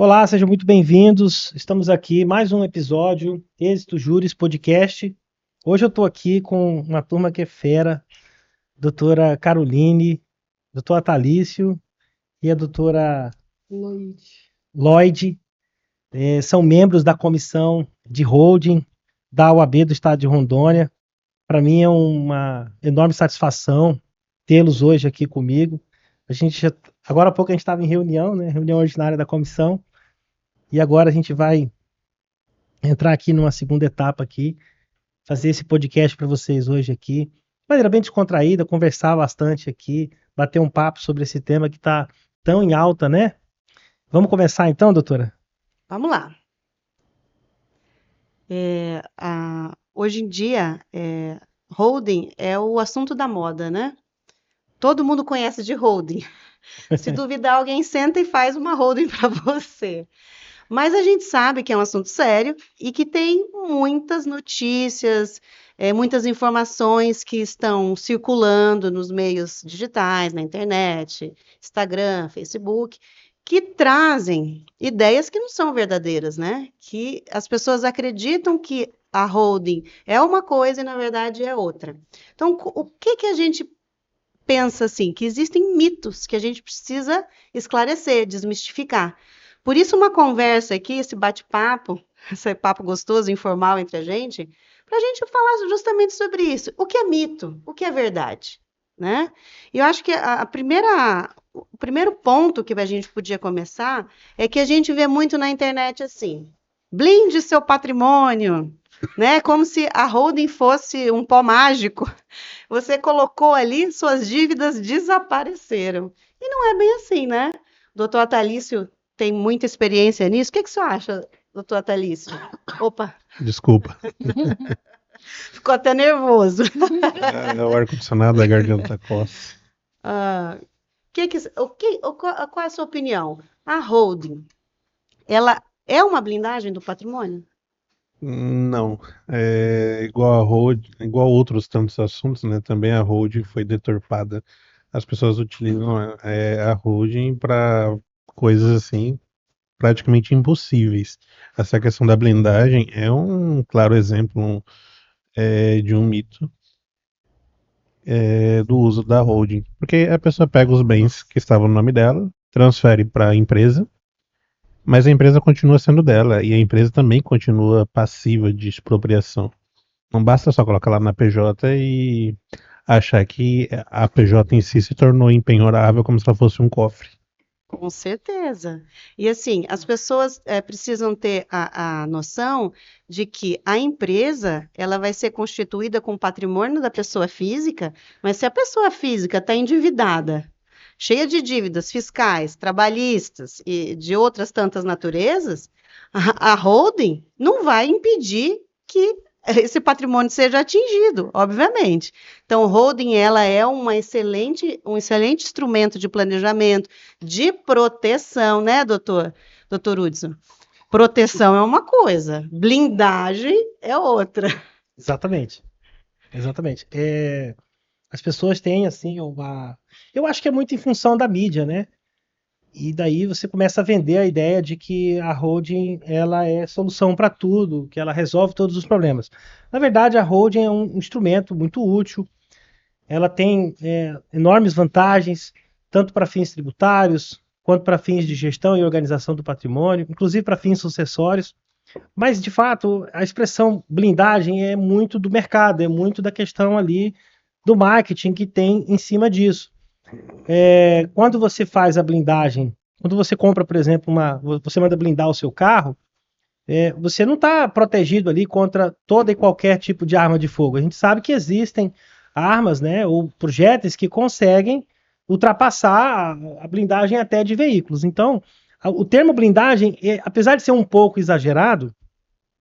Olá, sejam muito bem-vindos. Estamos aqui, mais um episódio, Êxito Júris Podcast. Hoje eu estou aqui com uma turma que é fera, doutora Caroline, doutor Atalício e a doutora Lloyd. Lloyd. São membros da comissão de holding da UAB do estado de Rondônia. Para mim é uma enorme satisfação tê-los hoje aqui comigo. Agora há pouco a gente estava em reunião, né? Reunião ordinária da comissão. E agora a gente vai entrar aqui numa segunda etapa aqui, fazer esse podcast para vocês hoje aqui, de maneira bem descontraída, conversar bastante aqui, bater um papo sobre esse tema que está tão em alta, né? Vamos começar então, doutora? Vamos lá. Hoje em dia, holding é o assunto da moda, né? Todo mundo conhece de holding. Se duvidar, alguém senta e faz uma holding para você. Mas a gente sabe que é um assunto sério e que tem muitas notícias, muitas informações que estão circulando nos meios digitais, na internet, Instagram, Facebook, que trazem ideias que não são verdadeiras, né? Que as pessoas acreditam que a holding é uma coisa e, na verdade, é outra. Então, o que a gente pensa assim? Que existem mitos que a gente precisa esclarecer, desmistificar. Por isso, uma conversa aqui, esse bate-papo, esse papo gostoso, informal entre a gente, para a gente falar justamente sobre isso. O que é mito? O que é verdade? Né? E eu acho que o primeiro ponto que a gente podia começar é que a gente vê muito na internet assim: blinde seu patrimônio, né? Como se a holding fosse um pó mágico. Você colocou ali, suas dívidas desapareceram. E não é bem assim, né? O doutor Atalício tem muita experiência nisso. O que você acha, doutor Atalício? Opa! Desculpa. Ficou até nervoso. É o ar-condicionado da garganta coça. Qual é a sua opinião? A holding, ela é uma blindagem do patrimônio? Não. É igual a Hold, igual outros tantos assuntos, né? Também a holding foi deturpada. As pessoas utilizam a holding para coisas assim praticamente impossíveis. Essa questão da blindagem é um claro exemplo de um mito do uso da holding. Porque a pessoa pega os bens que estavam no nome dela, transfere para a empresa. Mas a empresa continua sendo dela e a empresa também continua passiva de expropriação. Não basta só colocar lá na PJ e achar que a PJ em si se tornou empenhorável como se ela fosse um cofre. Com certeza. E assim, as pessoas precisam ter a noção de que a empresa ela vai ser constituída com o patrimônio da pessoa física, mas se a pessoa física está endividada, cheia de dívidas fiscais, trabalhistas e de outras tantas naturezas, a holding não vai impedir que esse patrimônio seja atingido, obviamente. Então, holding ela é um excelente instrumento de planejamento, de proteção, né, doutor Hudson? Proteção é uma coisa, blindagem é outra. Exatamente. As pessoas têm, assim, Eu acho que é muito em função da mídia, né? E daí você começa a vender a ideia de que a holding ela é solução para tudo, que ela resolve todos os problemas. Na verdade, a holding é um instrumento muito útil. Ela tem enormes vantagens, tanto para fins tributários, quanto para fins de gestão e organização do patrimônio, inclusive para fins sucessórios. Mas, de fato, a expressão blindagem é muito do mercado, é muito da questão ali do marketing que tem em cima disso. Quando você faz a blindagem, quando você compra, por exemplo, você manda blindar o seu carro, você não está protegido ali contra toda e qualquer tipo de arma de fogo. A gente sabe que existem armas, né, ou projéteis que conseguem ultrapassar a blindagem até de veículos. Então, o termo blindagem, apesar de ser um pouco exagerado,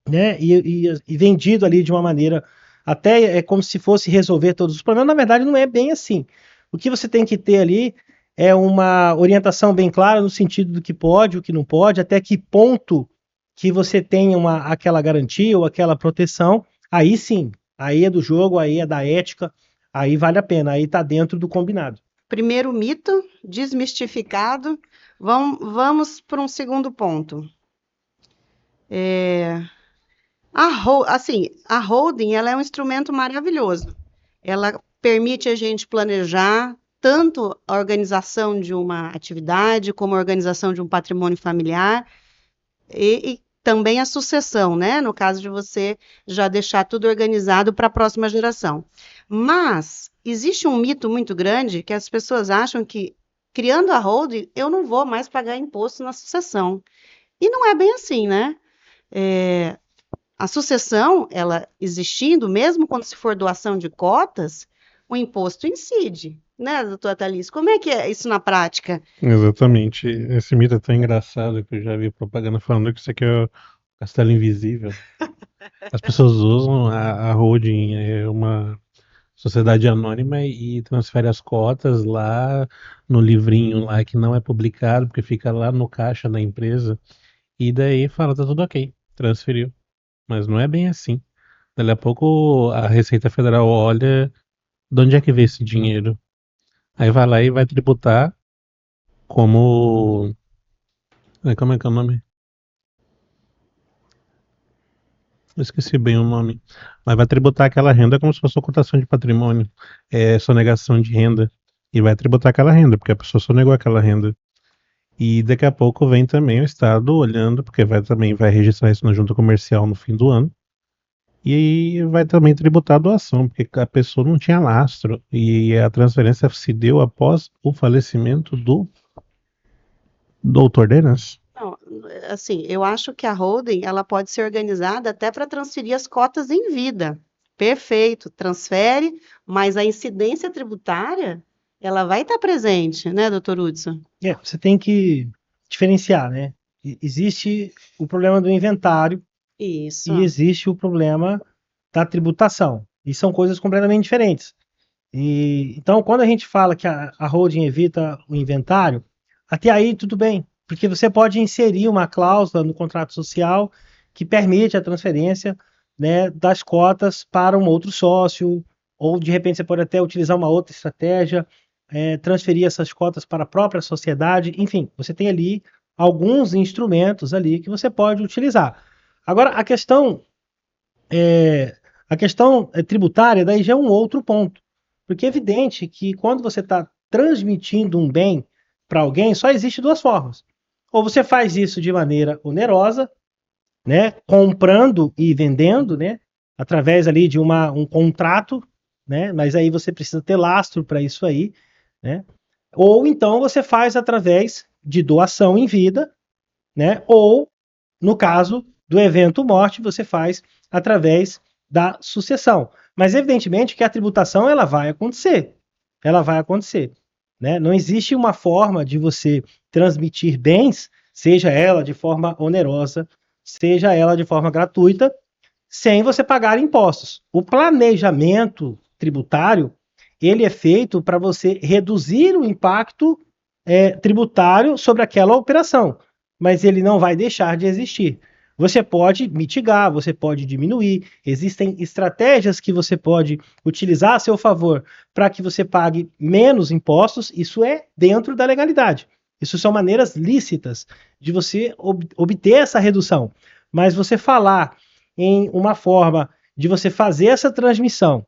né, e vendido ali de uma maneira até como se fosse resolver todos os problemas, na verdade não é bem assim. O que você tem que ter ali é uma orientação bem clara no sentido do que pode, o que não pode, até que ponto que você tenha aquela garantia ou aquela proteção, aí sim, aí é do jogo, aí é da ética, aí vale a pena, aí está dentro do combinado. Primeiro mito, desmistificado. Vamos para um segundo ponto. A holding, ela é um instrumento maravilhoso. Ela permite a gente planejar tanto a organização de uma atividade, como a organização de um patrimônio familiar, e também a sucessão, né? No caso de você já deixar tudo organizado para a próxima geração. Mas existe um mito muito grande que as pessoas acham que, criando a holding, eu não vou mais pagar imposto na sucessão. E não é bem assim, né? A sucessão, ela existindo, mesmo quando se for doação de cotas, o imposto incide, né, doutora Thalys? Como é que é isso na prática? Exatamente. Esse mito é tão engraçado que eu já vi propaganda falando que isso aqui é o Castelo Invisível. As pessoas usam a holding, é uma sociedade anônima e transfere as cotas lá no livrinho lá que não é publicado, porque fica lá no caixa da empresa. E daí fala, tá tudo ok, transferiu. Mas não é bem assim. Daqui a pouco a Receita Federal olha de onde é que veio esse dinheiro. Aí vai lá e vai tributar como. Como é que é o nome? Eu esqueci bem o nome. Mas vai tributar aquela renda como se fosse ocultação de patrimônio. É sonegação de renda. E vai tributar aquela renda, porque a pessoa sonegou aquela renda. E daqui a pouco vem também o Estado olhando, porque também vai registrar isso na junta comercial no fim do ano. E vai também tributar a doação, porque a pessoa não tinha lastro. E a transferência se deu após o falecimento do doutor Denas. Não, assim, eu acho que a holding, ela pode ser organizada até para transferir as cotas em vida. Perfeito, transfere, mas a incidência tributária, ela vai estar presente, né, doutor Hudson? Você tem que diferenciar, né? Existe o problema do inventário Isso. e existe o problema da tributação. E são coisas completamente diferentes. Então, quando a gente fala que a holding evita o inventário, até aí tudo bem, porque você pode inserir uma cláusula no contrato social que permite a transferência, né, das cotas para um outro sócio, ou de repente você pode até utilizar uma outra estratégia, transferir essas cotas para a própria sociedade, enfim, você tem ali alguns instrumentos ali que você pode utilizar. Agora, a questão tributária daí já é um outro ponto. Porque é evidente que quando você está transmitindo um bem para alguém, só existe duas formas. Ou você faz isso de maneira onerosa, né, comprando e vendendo, né, através ali de um contrato, né, mas aí você precisa ter lastro para isso aí, né, ou então você faz através de doação em vida, né, ou no caso do evento morte, você faz através da sucessão. Mas evidentemente que a tributação ela vai acontecer. Ela vai acontecer. Né? Não existe uma forma de você transmitir bens, seja ela de forma onerosa, seja ela de forma gratuita, sem você pagar impostos. O planejamento tributário ele é feito para você reduzir o impacto tributário sobre aquela operação, mas ele não vai deixar de existir. Você pode mitigar, você pode diminuir, existem estratégias que você pode utilizar a seu favor para que você pague menos impostos, isso é dentro da legalidade. Isso são maneiras lícitas de você obter essa redução. Mas você falar em uma forma de você fazer essa transmissão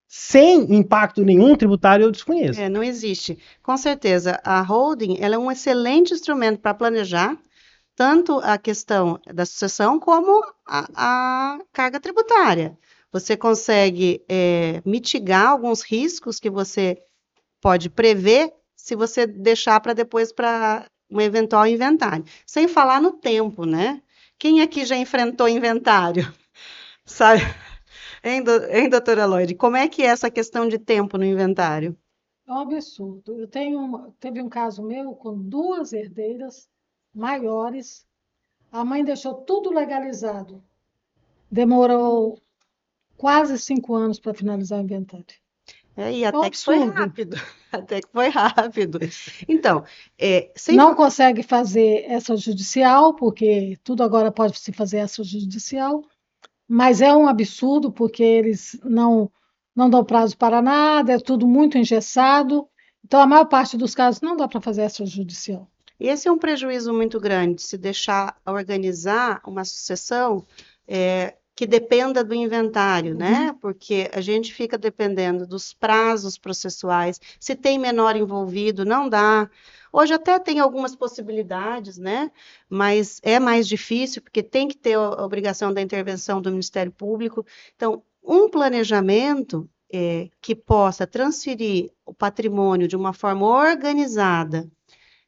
sem impacto nenhum tributário, eu desconheço. Não existe. Com certeza, a holding ela é um excelente instrumento para planejar tanto a questão da sucessão como a carga tributária. Você consegue mitigar alguns riscos que você pode prever se você deixar para depois para um eventual inventário. Sem falar no tempo, né? Quem aqui já enfrentou inventário? Sabe? Hein, doutora Lloyd? Como é que é essa questão de tempo no inventário? É um absurdo. Teve um caso meu com duas herdeiras maiores. A mãe deixou tudo legalizado. Demorou quase 5 anos para finalizar o inventário. E até que foi rápido. Até que foi rápido. Então, não consegue fazer extrajudicial, porque tudo agora pode se fazer extrajudicial, mas é um absurdo, porque eles não dão prazo para nada, é tudo muito engessado. Então, a maior parte dos casos não dá para fazer extrajudicial. Esse é um prejuízo muito grande, se deixar organizar uma sucessão que dependa do inventário, né? Porque a gente fica dependendo dos prazos processuais, se tem menor envolvido, não dá. Hoje até tem algumas possibilidades, né? Mas é mais difícil, porque tem que ter a obrigação da intervenção do Ministério Público. Então, um planejamento que possa transferir o patrimônio de uma forma organizada,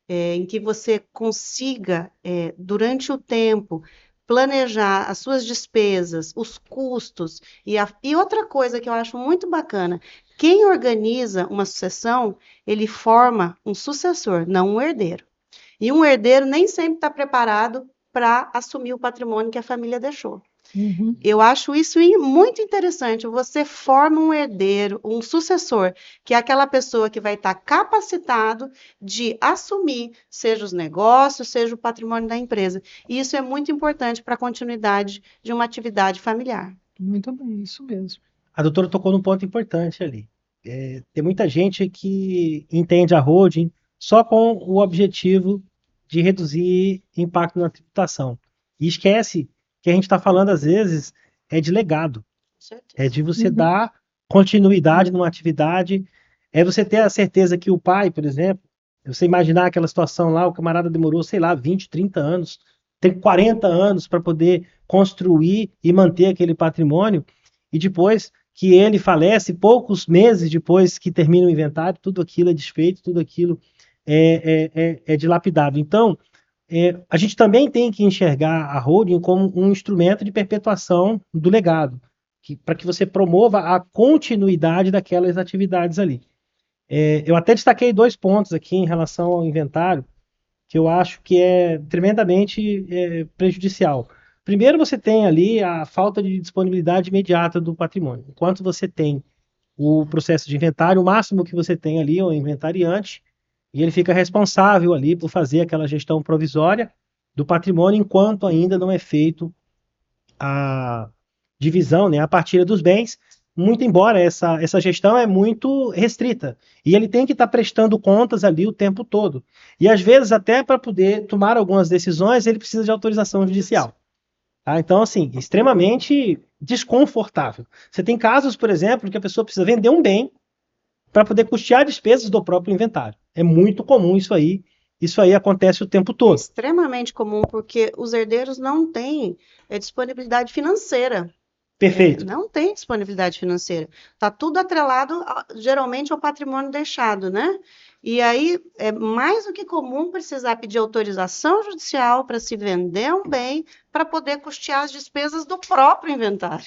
em que você consiga, durante o tempo, planejar as suas despesas, os custos, e outra coisa que eu acho muito bacana, quem organiza uma sucessão, ele forma um sucessor, não um herdeiro. E um herdeiro nem sempre está preparado para assumir o patrimônio que a família deixou. Eu acho isso muito interessante. Você forma um herdeiro, um sucessor, que é aquela pessoa que vai estar capacitado de assumir, seja os negócios, seja o patrimônio da empresa. E isso é muito importante para a continuidade de uma atividade familiar. Muito bem, isso mesmo. A doutora tocou num ponto importante ali. Tem muita gente que entende a holding só com o objetivo de reduzir impacto na tributação. E esquece que a gente está falando, às vezes, de legado. É de você dar continuidade numa atividade, é você ter a certeza que o pai, por exemplo, você imaginar aquela situação lá, o camarada demorou, sei lá, 20, 30 anos, tem 40 anos para poder construir e manter aquele patrimônio, e depois que ele falece, poucos meses depois que termina o inventário, tudo aquilo é desfeito, tudo aquilo é dilapidado. Então, a gente também tem que enxergar a holding como um instrumento de perpetuação do legado, para que você promova a continuidade daquelas atividades ali. Eu até destaquei 2 pontos aqui em relação ao inventário, que eu acho que é tremendamente prejudicial. Primeiro, você tem ali a falta de disponibilidade imediata do patrimônio. Enquanto você tem o processo de inventário, o máximo que você tem ali é o inventariante, e ele fica responsável ali por fazer aquela gestão provisória do patrimônio, enquanto ainda não é feito a divisão, né, a partilha dos bens, muito embora essa gestão é muito restrita. E ele tem que estar prestando contas ali o tempo todo. E às vezes, até para poder tomar algumas decisões, ele precisa de autorização judicial. Tá? Então, assim, extremamente desconfortável. Você tem casos, por exemplo, que a pessoa precisa vender um bem para poder custear despesas do próprio inventário. É muito comum isso aí. Isso aí acontece o tempo todo. Extremamente comum, porque os herdeiros não têm disponibilidade financeira. Perfeito. Não tem disponibilidade financeira. Está tudo atrelado, geralmente, ao patrimônio deixado, né? E aí é mais do que comum precisar pedir autorização judicial para se vender um bem para poder custear as despesas do próprio inventário.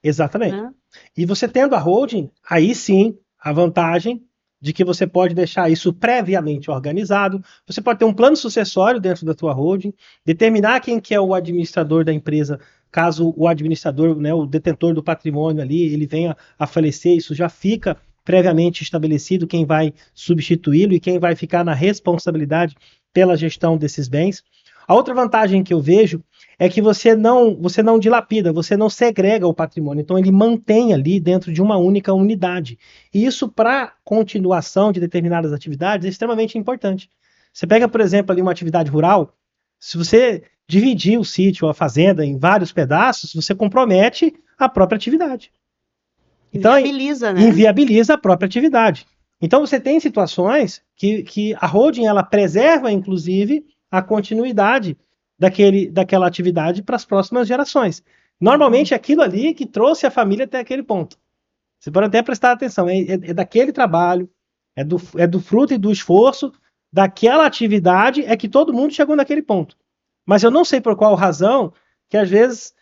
Exatamente. Né? E você tendo a holding, aí sim, a vantagem de que você pode deixar isso previamente organizado, você pode ter um plano sucessório dentro da tua holding, determinar quem que é o administrador da empresa, caso o administrador, né, o detentor do patrimônio ali, ele venha a falecer, isso já fica previamente estabelecido quem vai substituí-lo e quem vai ficar na responsabilidade pela gestão desses bens. A outra vantagem que eu vejo é que você não dilapida, você não segrega o patrimônio, então ele mantém ali dentro de uma única unidade. E isso, para continuação de determinadas atividades, é extremamente importante. Você pega, por exemplo, ali uma atividade rural, se você dividir o sítio ou a fazenda em vários pedaços, você compromete a própria atividade. Então, inviabiliza, né? Inviabiliza a própria atividade. Então, você tem situações que a holding ela preserva, inclusive, a continuidade daquela atividade para as próximas gerações. Normalmente, é aquilo ali que trouxe a família até aquele ponto. Você pode até prestar atenção, é daquele trabalho, é do fruto e do esforço daquela atividade é que todo mundo chegou naquele ponto. Mas eu não sei por qual razão que, às vezes,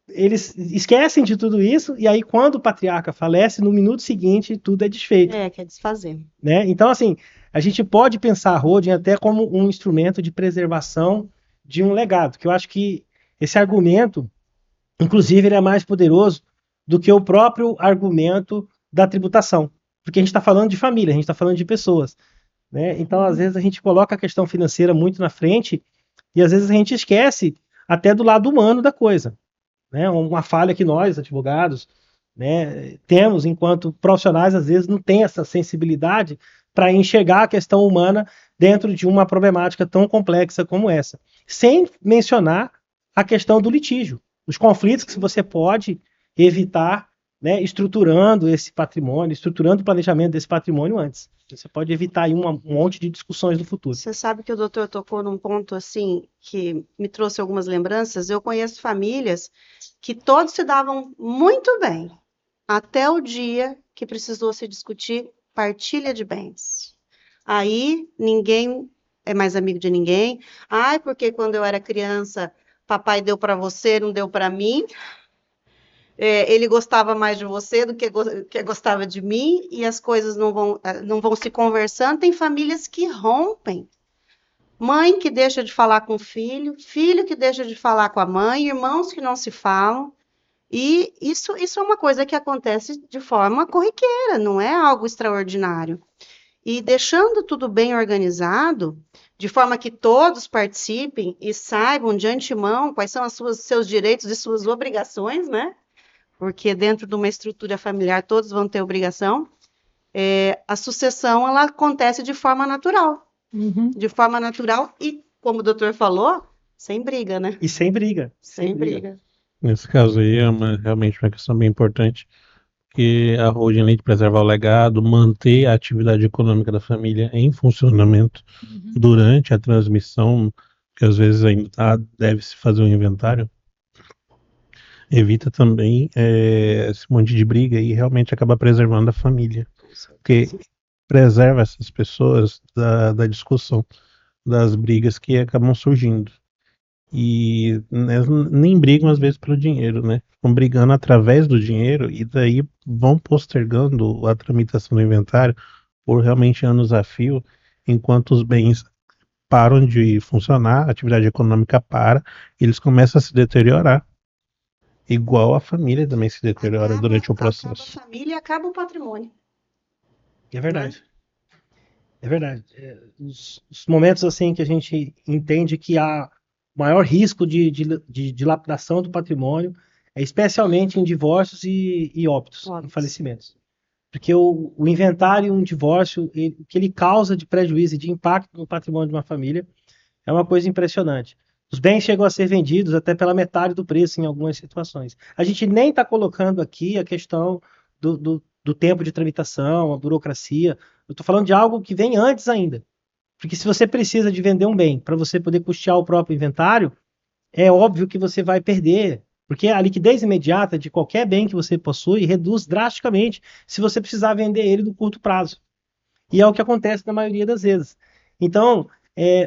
eles esquecem de tudo isso, e aí quando o patriarca falece, no minuto seguinte, tudo é desfeito. Quer desfazer. Né? Então, assim, a gente pode pensar a holding até como um instrumento de preservação de um legado, que eu acho que esse argumento, inclusive, ele é mais poderoso do que o próprio argumento da tributação, porque a gente está falando de família, a gente está falando de pessoas. Né? Então, às vezes, a gente coloca a questão financeira muito na frente e, às vezes, a gente esquece até do lado humano da coisa. Né? Uma falha que nós, advogados, né, temos enquanto profissionais, às vezes, não tem essa sensibilidade para enxergar a questão humana dentro de uma problemática tão complexa como essa. Sem mencionar a questão do litígio, os conflitos que você pode evitar, né, estruturando esse patrimônio, estruturando o planejamento desse patrimônio antes. Você pode evitar aí um monte de discussões no futuro. Você sabe que o doutor tocou num ponto assim que me trouxe algumas lembranças. Eu conheço famílias que todos se davam muito bem, até o dia que precisou se discutir partilha de bens. Aí ninguém é mais amigo de ninguém. Ai, porque quando eu era criança, papai deu para você, não deu para mim. Ele gostava mais de você do que gostava de mim, e as coisas não vão se conversando. Tem famílias que rompem. Mãe que deixa de falar com o filho, filho que deixa de falar com a mãe, irmãos que não se falam. E isso é uma coisa que acontece de forma corriqueira, não é algo extraordinário. E deixando tudo bem organizado, de forma que todos participem e saibam de antemão quais são seus direitos e suas obrigações, né? Porque dentro de uma estrutura familiar todos vão ter obrigação. A sucessão ela acontece de forma natural. De forma natural e, como o doutor falou, sem briga, né? E sem briga. Sem briga. Nesse caso aí é realmente uma questão bem importante, que a holding, além de preservar o legado, manter a atividade econômica da família em funcionamento durante a transmissão, que às vezes ainda deve-se fazer um inventário, evita também esse monte de briga e realmente acaba preservando a família, porque preserva essas pessoas da discussão, das brigas que acabam surgindo. E nem brigam às vezes pelo dinheiro, né? Ficam brigando através do dinheiro e daí vão postergando a tramitação do inventário por realmente anos a fio, enquanto os bens param de funcionar, a atividade econômica para, e eles começam a se deteriorar. Igual a família também se deteriora durante o processo. Acaba a família e acaba o patrimônio. É verdade. É verdade. Os momentos assim que a gente entende que há maior risco de dilapidação do patrimônio é especialmente em divórcios e óbitos, em falecimentos. Porque o inventário, um divórcio, o que ele causa de prejuízo e de impacto no patrimônio de uma família é uma coisa impressionante. Os bens chegam a ser vendidos até pela metade do preço em algumas situações. A gente nem está colocando aqui a questão do tempo de tramitação, a burocracia. Eu estou falando de algo que vem antes ainda. Porque se você precisa de vender um bem para você poder custear o próprio inventário, é óbvio que você vai perder. Porque a liquidez imediata de qualquer bem que você possui reduz drasticamente se você precisar vender ele no curto prazo. E é o que acontece na maioria das vezes. Então,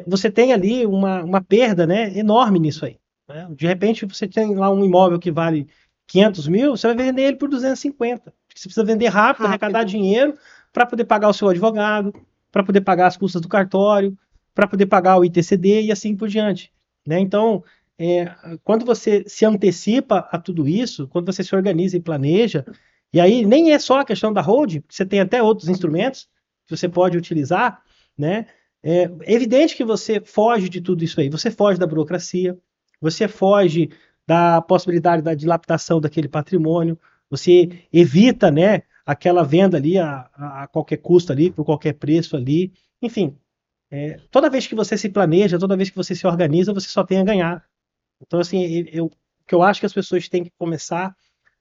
você tem ali uma perda, né, enorme nisso aí. Né? De repente, você tem lá um imóvel que vale 500 mil, você vai vender ele por 250. Você precisa vender rápido, arrecadar dinheiro para poder pagar o seu advogado, para poder pagar as custas do cartório, para poder pagar o ITCD e assim por diante. Né? Então, quando você se antecipa a tudo isso, quando você se organiza e planeja, e aí nem é só a questão da holding, você tem até outros instrumentos que você pode utilizar, né? É evidente que você foge de tudo isso aí, você foge da burocracia, você foge da possibilidade da dilapidação daquele patrimônio, você evita, né, aquela venda ali a qualquer custo ali, por qualquer preço ali, enfim, toda vez que você se planeja, toda vez que você se organiza, você só tem a ganhar. Então, assim, o que eu acho que as pessoas têm que começar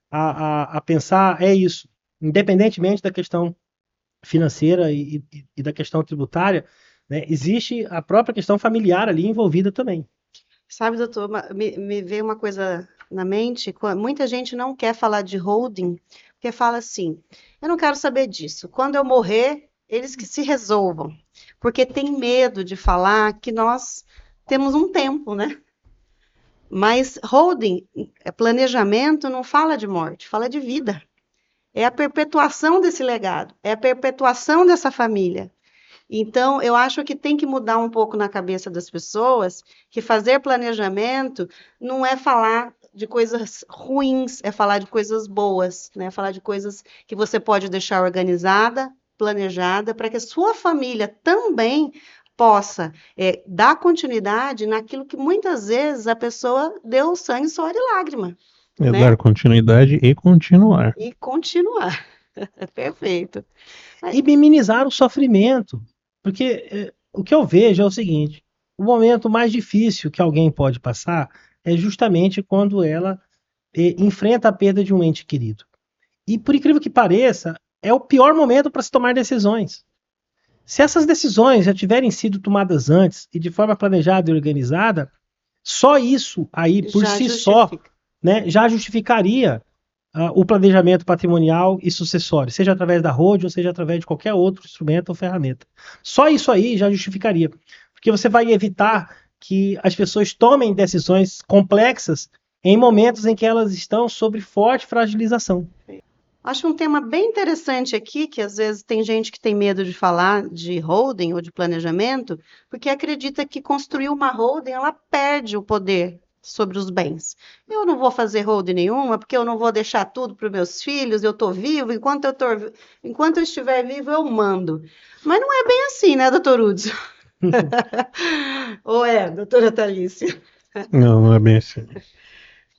a pensar é isso, independentemente da questão financeira e da questão tributária, né, existe a própria questão familiar ali envolvida também. Sabe, doutor, me veio uma coisa na mente, muita gente não quer falar de holding, porque fala assim, eu não quero saber disso, quando eu morrer, eles que se resolvam, porque tem medo de falar que nós temos um tempo, né? Mas holding, planejamento, não fala de morte, fala de vida. É a perpetuação desse legado, é a perpetuação dessa família. Então, eu acho que tem que mudar um pouco na cabeça das pessoas que fazer planejamento não é falar de coisas ruins, é falar de coisas boas, né? Falar de coisas que você pode deixar organizada, planejada, para que a sua família também possa dar continuidade naquilo que muitas vezes a pessoa deu sangue, suor e lágrima. É né? dar continuidade e continuar. E continuar. Perfeito. E minimizar o sofrimento. Porque o que eu vejo é o seguinte: o momento mais difícil que alguém pode passar é justamente quando ela enfrenta a perda de um ente querido. E por incrível que pareça, é o pior momento para se tomar decisões. Se essas decisões já tiverem sido tomadas antes e de forma planejada e organizada, só isso aí por Já si só, justifica. né, já justificaria o planejamento patrimonial e sucessório, seja através da holding ou seja através de qualquer outro instrumento ou ferramenta. Só isso aí já justificaria, porque você vai evitar que as pessoas tomem decisões complexas em momentos em que elas estão sob forte fragilização. Acho um tema bem interessante aqui, que às vezes tem gente que tem medo de falar de holding ou de planejamento, porque acredita que construir uma holding, ela perde o poder sobre os bens. Eu não vou fazer holding nenhuma, porque eu não vou deixar tudo para os meus filhos, eu estou vivo, enquanto eu estiver vivo, eu mando. Mas não é bem assim, né, doutor Hudson? Ou é, doutora Thalícia? Não, não é bem assim.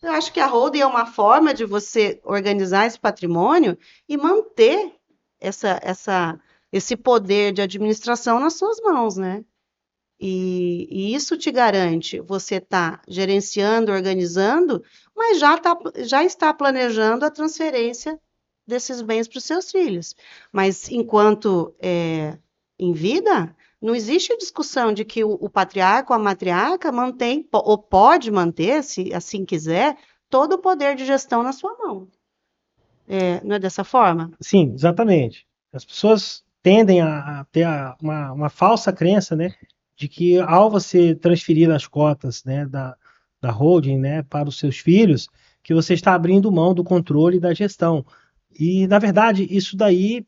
Eu acho que a holding é uma forma de você organizar esse patrimônio e manter esse poder de administração nas suas mãos, né? E isso te garante você estar gerenciando, organizando, mas já está planejando a transferência desses bens para os seus filhos. Mas enquanto em vida, não existe discussão de que o patriarca ou a matriarca mantém, ou pode manter, se assim quiser, todo o poder de gestão na sua mão. Não é dessa forma? Sim, exatamente. As pessoas tendem a ter uma falsa crença, né, de que ao você transferir as cotas, né, da holding, né, para os seus filhos, que você está abrindo mão do controle da gestão. E, na verdade, isso daí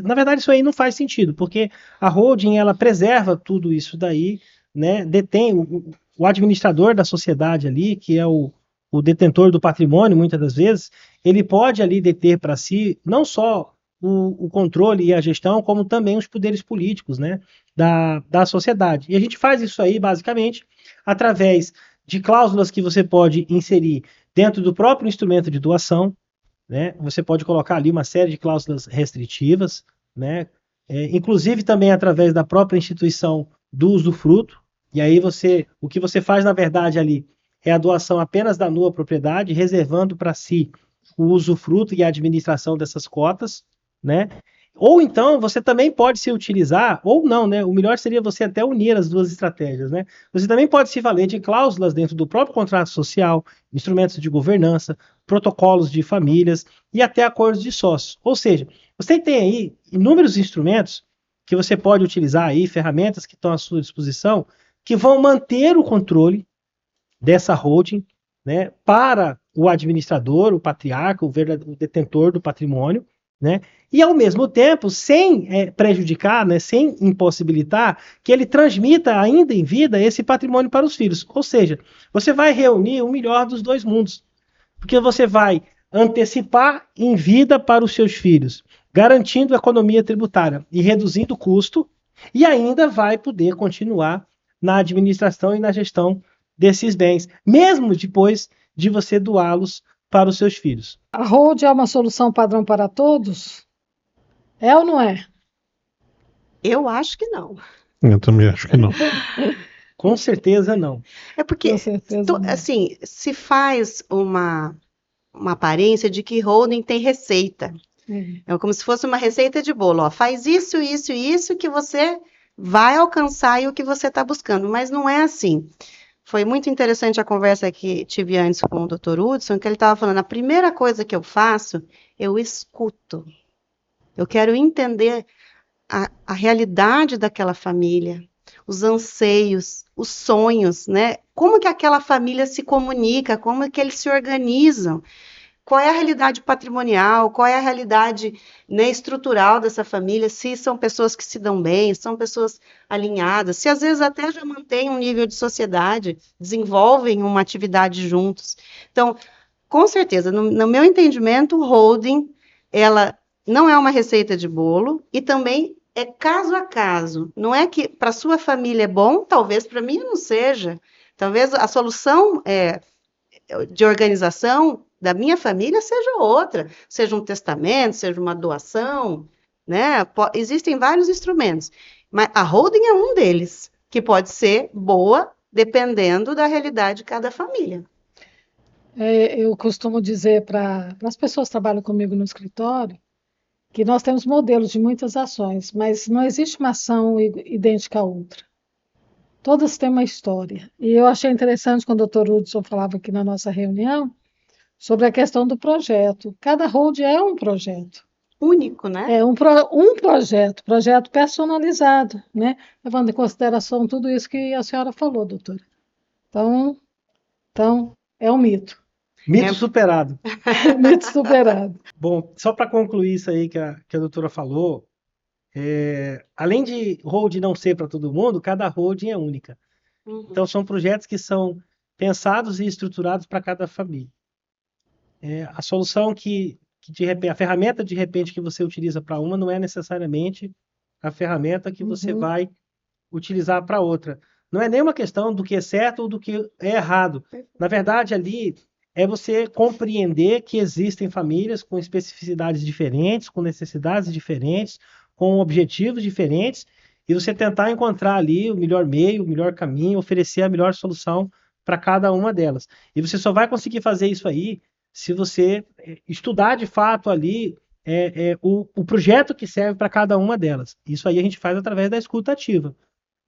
na verdade, isso aí não faz sentido, porque a holding, ela preserva tudo isso daí, né, detém o administrador da sociedade ali, que é o detentor do patrimônio, muitas das vezes, ele pode ali deter para si não só o controle e a gestão, como também os poderes políticos, né, da sociedade. E a gente faz isso aí, basicamente, através de cláusulas que você pode inserir dentro do próprio instrumento de doação, né? Você pode colocar ali uma série de cláusulas restritivas, né? Inclusive também através da própria instituição do usufruto. E aí o que você faz na verdade ali é a doação apenas da nua propriedade, reservando para si o usufruto e a administração dessas cotas, né? Ou então você também pode se utilizar, ou não, né? O melhor seria você até unir as duas estratégias, né? Você também pode se valer de cláusulas dentro do próprio contrato social, instrumentos de governança, protocolos de famílias e até acordos de sócios. Ou seja, você tem aí inúmeros instrumentos que você pode utilizar aí, ferramentas que estão à sua disposição, que vão manter o controle dessa holding, né, para o administrador, o patriarca, o detentor do patrimônio, né, e ao mesmo tempo sem prejudicar, né, sem impossibilitar que ele transmita ainda em vida esse patrimônio para os filhos. Ou seja, você vai reunir o melhor dos dois mundos, porque você vai antecipar em vida para os seus filhos, garantindo a economia tributária e reduzindo o custo, e ainda vai poder continuar na administração e na gestão desses bens, mesmo depois de você doá-los para os seus filhos. A holding é uma solução padrão para todos? É ou não é? Eu acho que não. Eu também acho que não. Com certeza não. É porque, Com certeza não. assim, se faz uma aparência de que holding tem receita. É como se fosse uma receita de bolo. Ó, faz isso, isso e isso que você vai alcançar e o que você está buscando. Mas não é assim. Foi muito interessante a conversa que tive antes com o Dr. Hudson, que ele estava falando, a primeira coisa que eu faço, eu escuto. Eu quero entender a realidade daquela família, os anseios, os sonhos, né? Como que aquela família se comunica, como que eles se organizam, qual é a realidade patrimonial, qual é a realidade, né, estrutural dessa família, se são pessoas que se dão bem, são pessoas alinhadas, se às vezes até já mantêm um nível de sociedade, desenvolvem uma atividade juntos. Então, com certeza, no meu entendimento, o holding, ela não é uma receita de bolo e também é caso a caso. Não é que para sua família é bom, talvez para mim não seja. Talvez a solução de organização da minha família seja outra, seja um testamento, seja uma doação, né? Existem vários instrumentos. Mas a holding é um deles, que pode ser boa dependendo da realidade de cada família. Eu costumo dizer para as pessoas que trabalham comigo no escritório que nós temos modelos de muitas ações, mas não existe uma ação idêntica à outra. Todas têm uma história. E eu achei interessante quando o Dr. Hudson falava aqui na nossa reunião sobre a questão do projeto. Cada hold é um projeto. Único, né? É um projeto personalizado, né? Levando em consideração tudo isso que a senhora falou, doutora. Então é um mito. Mito superado. Mito superado. Bom, só para concluir isso aí que a doutora falou, além de holding não ser para todo mundo, cada holding é única. Uhum. Então, são projetos que são pensados e estruturados para cada família. A solução a ferramenta de repente que você utiliza para uma não é necessariamente a ferramenta que você vai utilizar para outra. Não é nenhuma questão do que é certo ou do que é errado. Na verdade, ali é você compreender que existem famílias com especificidades diferentes, com necessidades diferentes, com objetivos diferentes, e você tentar encontrar ali o melhor meio, o melhor caminho, oferecer a melhor solução para cada uma delas. E você só vai conseguir fazer isso aí se você estudar de fato ali o projeto que serve para cada uma delas. Isso aí a gente faz através da escuta ativa.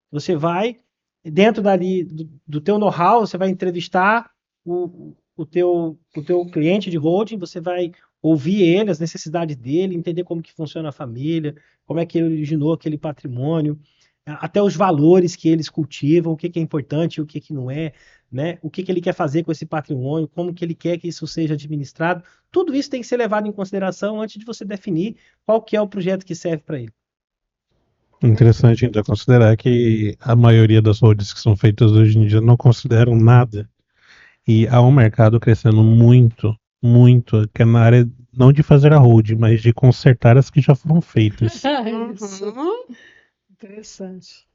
Você vai, dentro dali do teu know-how, você vai entrevistar o teu cliente de holding, você vai ouvir ele, as necessidades dele, entender como que funciona a família, como é que ele originou aquele patrimônio, até os valores que eles cultivam, o que é importante e o que não é, né? O que ele quer fazer com esse patrimônio, como que ele quer que isso seja administrado. Tudo isso tem que ser levado em consideração antes de você definir qual que é o projeto que serve para ele. Interessante então considerar que a maioria das holdings que são feitas hoje em dia não consideram nada. E há um mercado crescendo muito, muito, que é na área não de fazer a holding, mas de consertar as que já foram feitas. Isso. Interessante.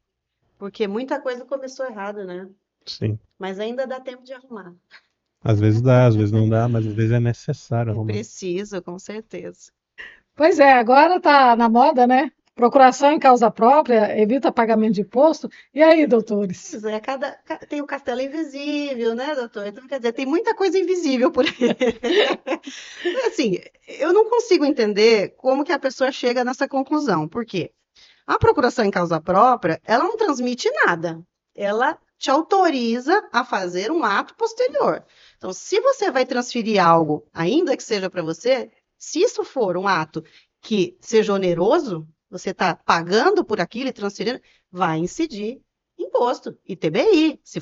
Porque muita coisa começou errado, né? Sim. Mas ainda dá tempo de arrumar. Às vezes dá, às vezes não dá, mas às vezes é necessário É arrumar. preciso, com certeza. Pois é, agora tá na moda, né? Procuração em causa própria, evita pagamento de imposto. E aí, doutores? Pois é, tem o castelo invisível, né, doutor? Então, quer dizer, tem muita coisa invisível por aí. Assim, eu não consigo entender como que a pessoa chega nessa conclusão. Por quê? A procuração em causa própria, ela não transmite nada. Ela te autoriza a fazer um ato posterior. Então, se você vai transferir algo, ainda que seja para você, se isso for um ato que seja oneroso, você está pagando por aquilo e transferindo, vai incidir imposto, ITBI, se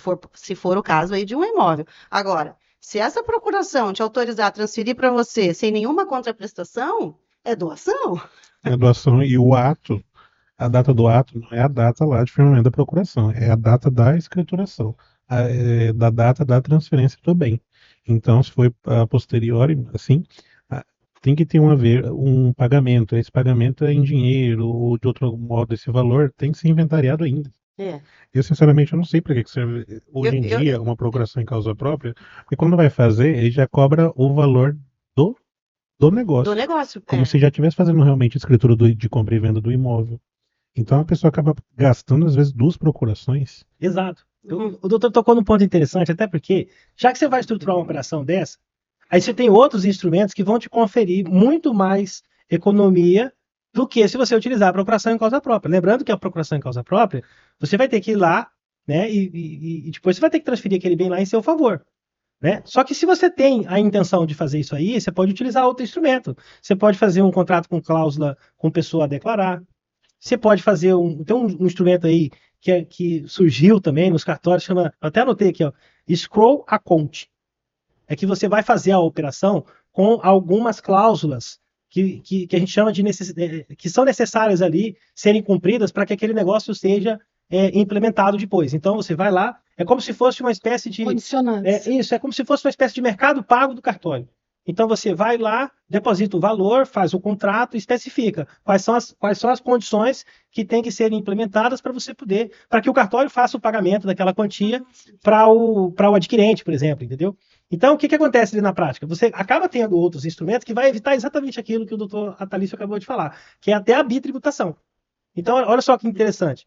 for o caso aí de um imóvel. Agora, se essa procuração te autorizar a transferir para você sem nenhuma contraprestação, é doação. É doação e o ato, a data do ato não é a data lá de firmamento da procuração, é a data da escrituração, da data da transferência do bem. Então, se foi a posteriori, assim, tem que ter um pagamento. Esse pagamento é em dinheiro ou de outro modo, esse valor tem que ser inventariado ainda. Eu, sinceramente, eu não sei para que serve hoje em dia uma procuração em causa própria, porque quando vai fazer, ele já cobra o valor do negócio. Do negócio. Como se já estivesse fazendo realmente a escritura de compra e venda do imóvel. Então a pessoa acaba gastando, às vezes, 2 procurações. Exato. O doutor tocou num ponto interessante, até porque, já que você vai estruturar uma operação dessa, aí você tem outros instrumentos que vão te conferir muito mais economia do que se você utilizar a procuração em causa própria. Lembrando que a procuração em causa própria, você vai ter que ir lá, né, e depois você vai ter que transferir aquele bem lá em seu favor. Né? Só que se você tem a intenção de fazer isso aí, você pode utilizar outro instrumento. Você pode fazer um contrato com cláusula com pessoa a declarar. Você pode fazer tem um instrumento aí que surgiu também nos cartórios, chama, eu até anotei aqui, ó, Scroll Account. É que você vai fazer a operação com algumas cláusulas que a gente chama de que são necessárias ali serem cumpridas para que aquele negócio seja implementado depois. Então você vai lá, é como se fosse uma espécie de condicionantes. É como se fosse uma espécie de mercado pago do cartório. Então você vai lá, deposita o valor, faz o contrato e especifica quais são as condições que têm que serem implementadas para que o cartório faça o pagamento daquela quantia para o adquirente, por exemplo, entendeu? Então, o que acontece ali na prática? Você acaba tendo outros instrumentos que vai evitar exatamente aquilo que o doutor Atalício acabou de falar, que é até a bitributação. Então, olha só que interessante.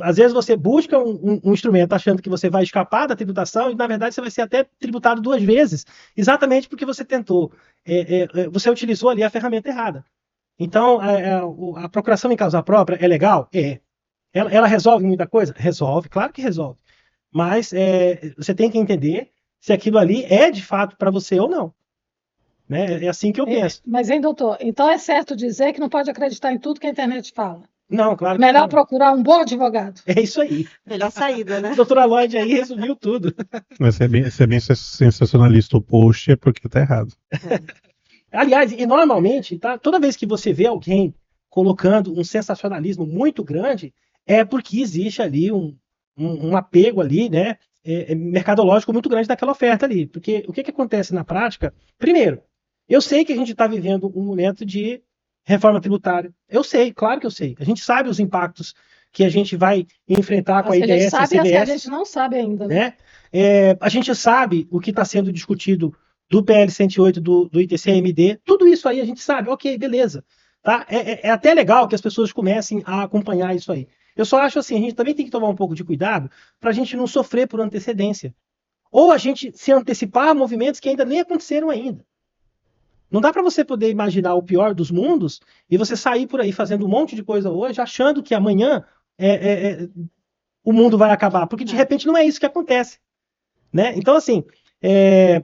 Às vezes você busca um instrumento achando que você vai escapar da tributação e, na verdade, você vai ser até tributado 2 vezes, exatamente porque você tentou, você utilizou ali a ferramenta errada. Então, a procuração em causa própria é legal? É. Ela resolve muita coisa? Resolve, claro que resolve. Mas você tem que entender se aquilo ali é de fato para você ou não. Né? É assim que eu penso. Mas, hein, doutor? Então é certo dizer que não pode acreditar em tudo que a internet fala. Não, É claro que melhor não. procurar um bom advogado. É isso aí. Melhor saída, né? A doutora Lloyd aí resumiu tudo. Mas se é bem sensacionalista o post, é porque tá errado. Aliás, e normalmente, tá, toda vez que você vê alguém colocando um sensacionalismo muito grande, é porque existe ali um apego ali, né, mercadológico muito grande daquela oferta ali. Porque o que acontece na prática? Primeiro, eu sei que a gente está vivendo um momento de reforma tributária. Eu sei, claro que eu sei. A gente sabe os impactos que a gente vai enfrentar com a As que a gente IDS e a sabe e as que a CBS, gente não sabe ainda, né? né? A gente sabe o que está sendo discutido do PL 108, do ITC-MD, tudo isso aí a gente sabe, ok, beleza. Tá? É até legal que as pessoas comecem a acompanhar isso aí. Eu só acho assim, a gente também tem que tomar um pouco de cuidado para a gente não sofrer por antecedência. Ou a gente se antecipar a movimentos que ainda nem aconteceram ainda. Não dá para você poder imaginar o pior dos mundos e você sair por aí fazendo um monte de coisa hoje, achando que amanhã o mundo vai acabar, porque de repente não é isso que acontece. Né? Então, assim,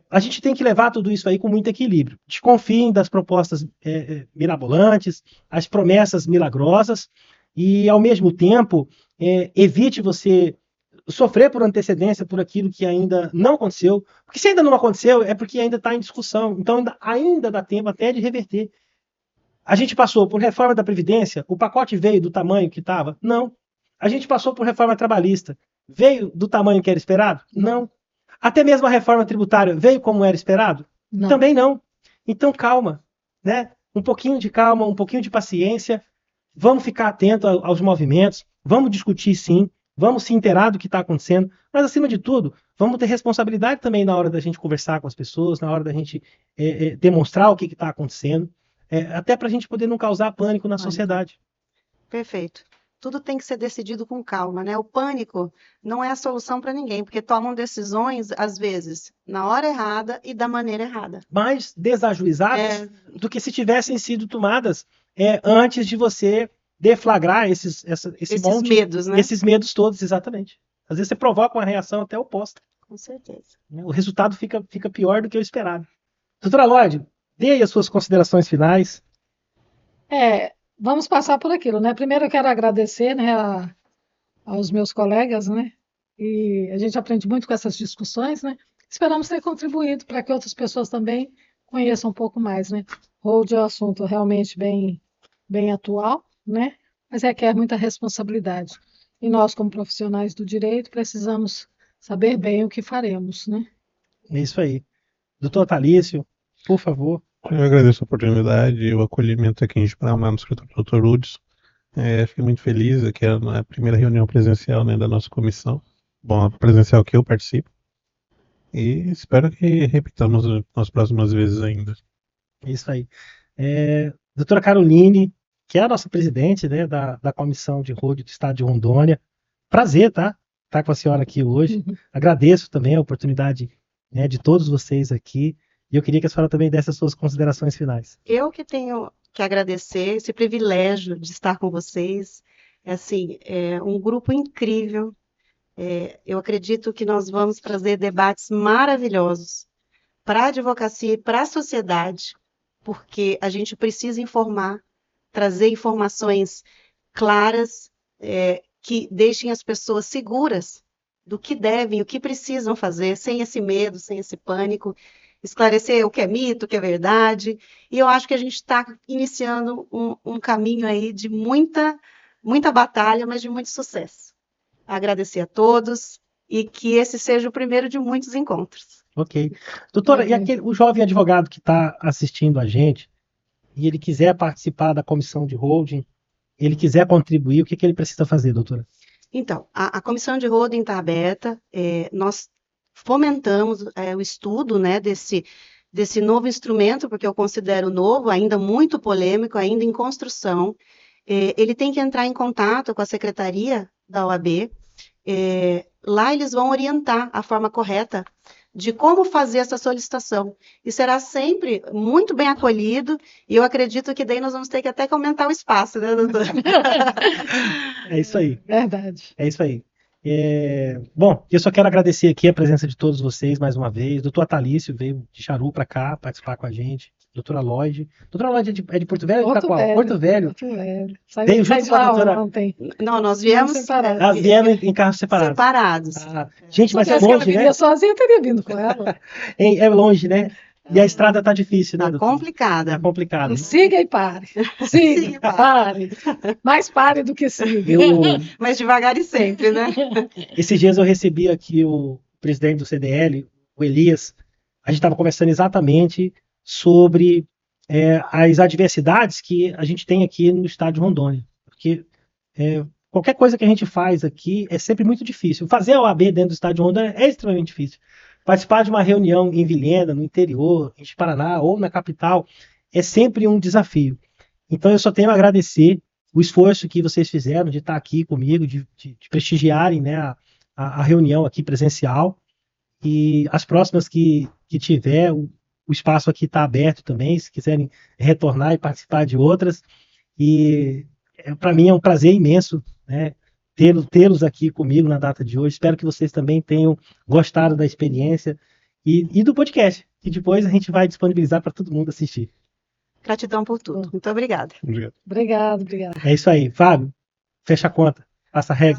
a gente tem que levar tudo isso aí com muito equilíbrio. Desconfiem das propostas mirabolantes, as promessas milagrosas, e, ao mesmo tempo, evite você sofrer por antecedência por aquilo que ainda não aconteceu. Porque se ainda não aconteceu, é porque ainda está em discussão. Então, ainda dá tempo até de reverter. A gente passou por reforma da Previdência, o pacote veio do tamanho que estava? Não. A gente passou por reforma trabalhista, veio do tamanho que era esperado? Não. Até mesmo a reforma tributária veio como era esperado? Não. Também não. Então, calma, né? Um pouquinho de calma, um pouquinho de paciência. Vamos ficar atento aos movimentos, vamos discutir sim, vamos se inteirar do que está acontecendo, mas, acima de tudo, vamos ter responsabilidade também na hora da gente conversar com as pessoas, na hora da gente demonstrar o que está acontecendo, até para a gente poder não causar pânico na sociedade. Perfeito. Tudo tem que ser decidido com calma, né? O pânico não é a solução para ninguém, porque tomam decisões, às vezes, na hora errada e da maneira errada. Mais desajuizadas do que se tivessem sido tomadas antes de você deflagrar esses monte, medos, né? esses medos todos, exatamente. Às vezes você provoca uma reação até oposta. Com certeza. O resultado fica pior do que o esperado. Doutora Lloyd, dê aí as suas considerações finais. Vamos passar por aquilo, né? Primeiro eu quero agradecer, né, aos meus colegas, né? E a gente aprende muito com essas discussões, né? Esperamos ter contribuído para que outras pessoas também conheçam um pouco mais, né? Hold é um assunto realmente bem atual, né? Mas requer muita responsabilidade. E nós, como profissionais do direito, precisamos saber bem o que faremos, né? É isso aí. Doutor Talício, por favor. Eu agradeço a oportunidade e o acolhimento aqui em Paraná, no escritório do Dr. Udes. Fiquei muito feliz, que é a primeira reunião presencial, né, da nossa comissão. Bom, a presencial que eu participo. E espero que repitamos nas próximas vezes ainda. Isso aí. Doutora Caroline, que é a nossa presidente, né, da Comissão de Hold do Estado de Rondônia. Prazer, tá? Estar com a senhora aqui hoje. Agradeço também a oportunidade, né, de todos vocês aqui. E eu queria que a senhora também desse as suas considerações finais. Eu que tenho que agradecer esse privilégio de estar com vocês. É um grupo incrível. Eu acredito que nós vamos trazer debates maravilhosos para a advocacia e para a sociedade, porque a gente precisa informar, trazer informações claras, que deixem as pessoas seguras do que devem, o que precisam fazer, sem esse medo, sem esse pânico, esclarecer o que é mito, o que é verdade. E eu acho que a gente está iniciando um caminho aí de muita batalha, mas de muito sucesso. Agradecer a todos e que esse seja o primeiro de muitos encontros. Ok. Doutora, e o jovem advogado que está assistindo a gente e ele quiser participar da comissão de holding, ele quiser contribuir, o que ele precisa fazer, doutora? Então, a comissão de holding está aberta, nós fomentamos o estudo, né, desse novo instrumento, porque eu considero novo, ainda muito polêmico, ainda em construção. ele tem que entrar em contato com a secretaria da OAB. Lá eles vão orientar a forma correta de como fazer essa solicitação. E será sempre muito bem acolhido, e eu acredito que daí nós vamos ter que até aumentar o espaço, né, doutor? É isso aí. Verdade. É isso aí. Bom, eu só quero agradecer aqui a presença de todos vocês mais uma vez. Doutor Atalício veio de Charu para cá participar com a gente. Doutora Lloyd. Doutora Lloyd é de Porto Velho ou de Itaquá? Porto Velho. Porto Velho. Veio junto Saiu com a doutora. ontem. Não, nós viemos separados. Vieram em carros separados. separados. Gente, mas Se é ela longe, né? viria sozinha, eu teria vindo com ela. É longe, né? E a estrada tá difícil, né, Tá doutor? complicada. Tá complicado. Siga e pare. Siga, pare. Mais pare do que siga. Mas devagar e sempre, né? Esses dias eu recebi aqui o presidente do CDL, o Elias. A gente estava conversando exatamente sobre as adversidades que a gente tem aqui no estado de Rondônia. Porque qualquer coisa que a gente faz aqui é sempre muito difícil. Fazer a OAB dentro do estado de Rondônia é extremamente difícil. Participar de uma reunião em Vilhena, no interior, em Paraná ou na capital, é sempre um desafio. Então eu só tenho a agradecer o esforço que vocês fizeram de estar aqui comigo, de prestigiarem, né, a reunião aqui presencial. E as próximas que tiver, o espaço aqui está aberto também, se quiserem retornar e participar de outras. E para mim é um prazer imenso, né, tê-los aqui comigo na data de hoje. Espero que vocês também tenham gostado da experiência e do podcast, que depois a gente vai disponibilizar para todo mundo assistir. Gratidão por tudo. Muito obrigada. Obrigado. Obrigado. É isso aí. Fábio, fecha a conta. Passa a regra.